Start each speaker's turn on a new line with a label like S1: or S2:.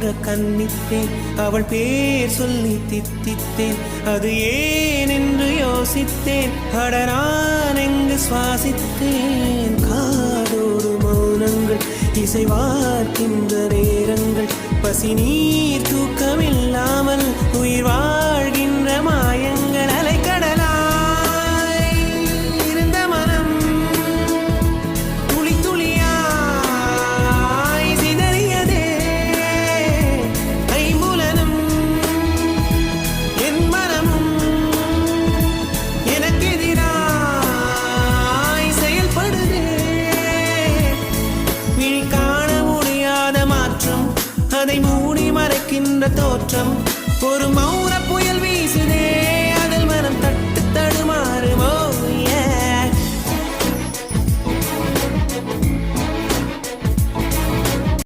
S1: போன்ற கண்ணித்தேன். அவள் பேர் சொல்லி தித்தித்தேன். அது ஏன் என்று யோசித்தேன். அட நான் எங்கு சுவாசித்தேன். காதோடு மௌனங்கள் இசைவார்க்கின்ற நேரங்கள். பசி நீர் தூக்கமில்லாமல் உயிர் வாழ்கின்ற மாயங்கள். அலைக்கடலாய் இருந்த மனம் துளி துளியாய் சிதறியதே. ஐம்புலனும் என் மனமும் எனக்கெதிராய் செயல்படுதே. விழி காண முடியாத மாற்றம், அதை மூடி மறைக்கின்ற தோற்றம். ஒரு மௌன